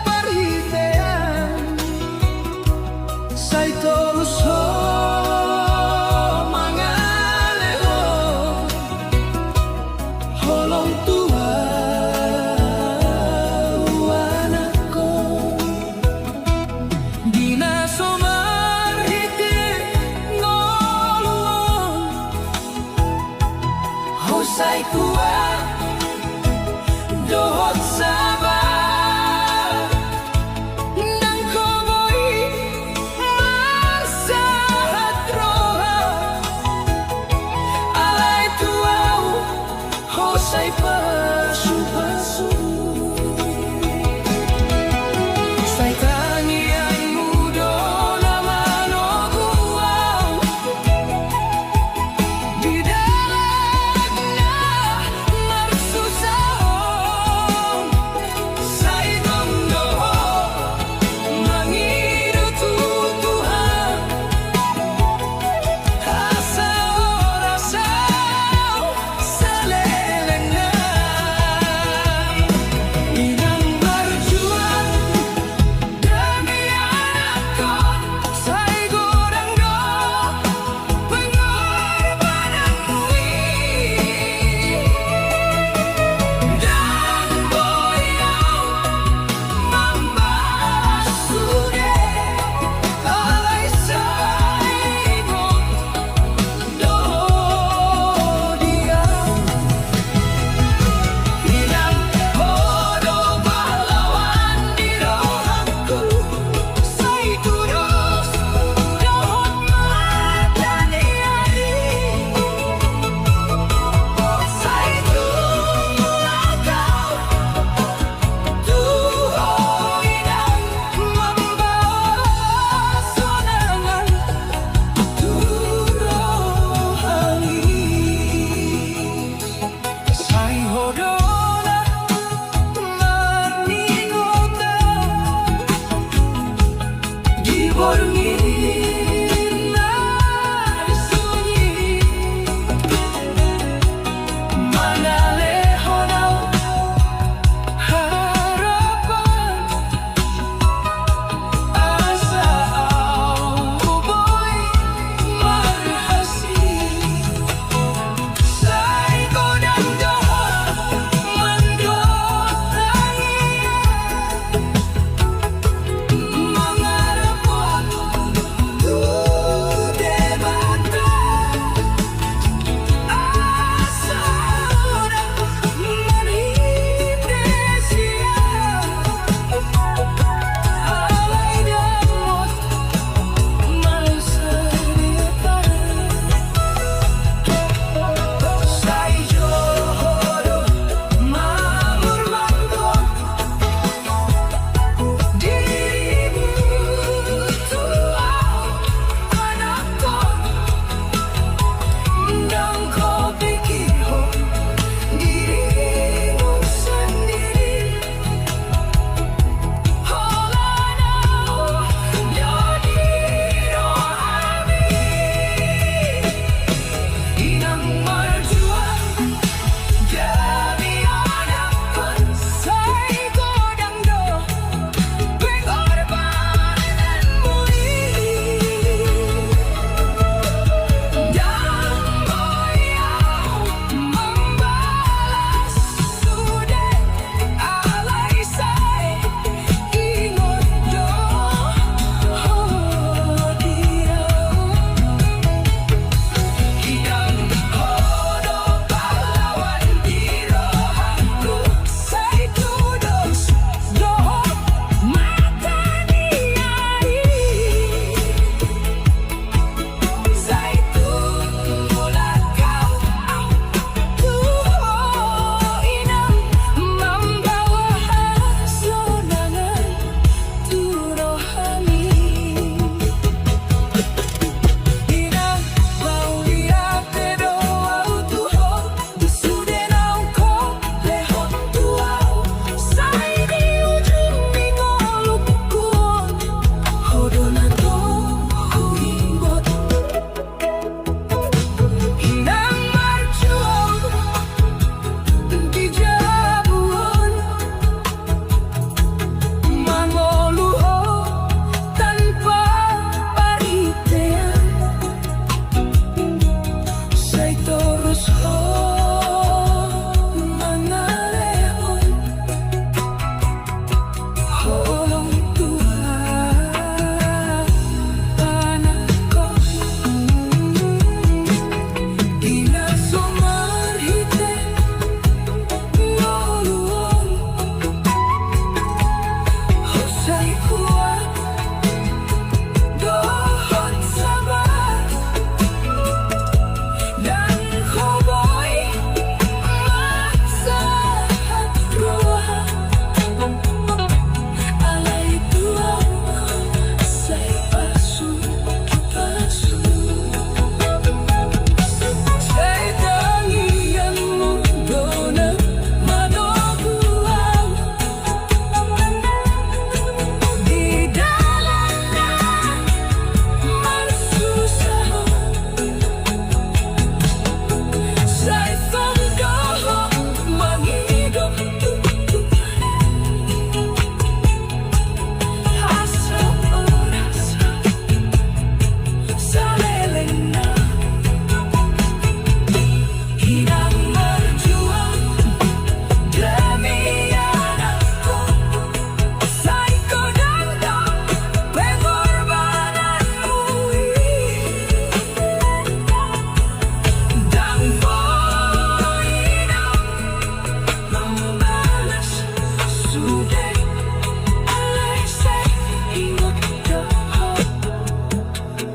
perhitean. Say tolus ho mangaleho, holong tua anakku. Dina somar hiti ngoluon, hosay kuat dohot sabar. Nang koboy marsahat roha, alay tuaw hosay pasu-pasu. Say tanian mudo naman o guwaw, di dalag na narsusahon. Say domdoho mangirututuhan, asa orasaw salelengan. Inang berjuang demi anakku. Say godang do pengorbananmu dan boyau membalas sudi. Alay saibon do dia. Inang hodo pahlawan di rohaku. Say tulus dohot mata niari. Say tulakau tuho inang membawa sonangan turohani. Say hodona maningota di borngin sunyi. Manalehonau harapan asa boy marhasil. Say godang doha mendoai, mangarapon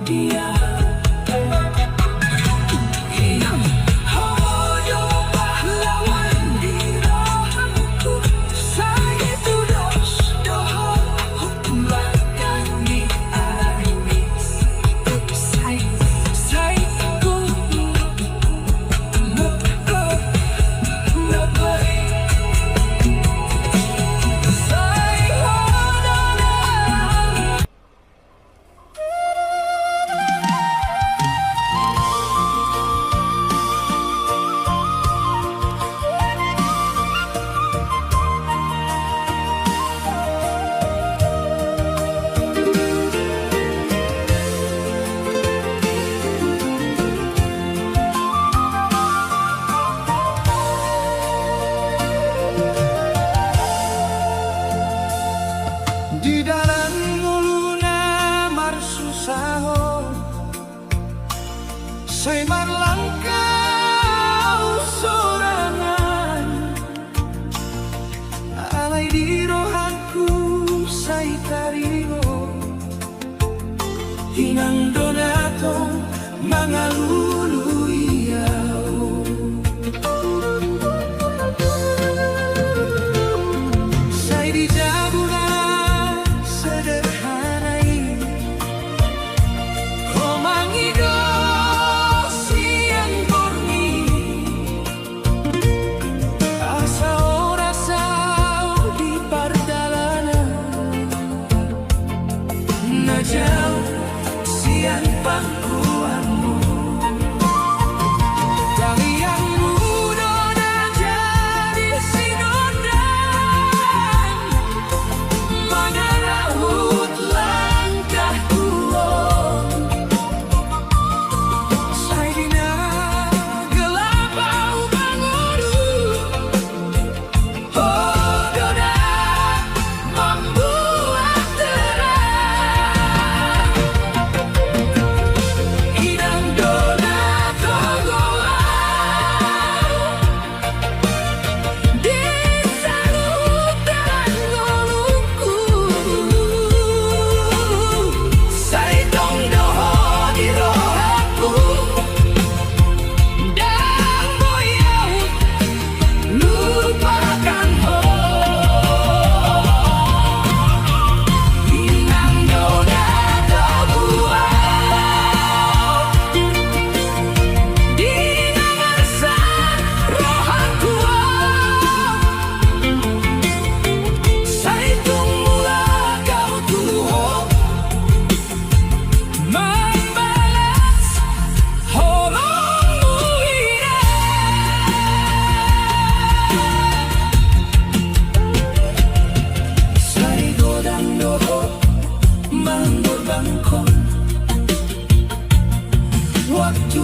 dia. Oh pahlawan di rohanku, saya terus doa hukumkan di armis. Saya ku di dalam nguluna marsusaho, saya marlangkau sorangan, alai di rohanku saya taringo, hinang donato mangalulu iyao. Saya dijabuna sederhanai, romangido siang borni, asa ora sao di pardalanan, najau siang pangkuanmu. Taliang muda dan jadi sinodang, mengarahut langkahku. Saya dina gelapau bangudu, oh dona membuat terang, inang dona togoa di salutan ngolungku. Saya tong doho di rohaku, dan boyau lupakan ho. Inang dona togua di ngarsa rohaku. Saya tunggulah kau tuho membalas holongmu ira. Saya godang doho manggur bangkon, waktu